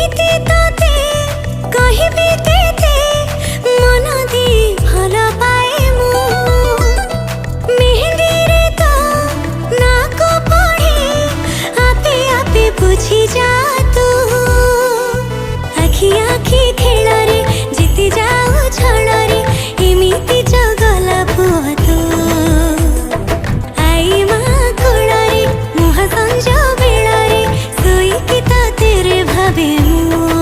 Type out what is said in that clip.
एमिति तोते कहिबी केते मन दी भल पाए मु मेहंदी रे तो ना को पढ़े आपे आपे बुझी जा तू आखि आखि खेल रे जीति जाऊ छल रे एमिति जगला पुआ तू आई माँ कोल रे मुह संज बेल रे सोई कि तेरे भावे मु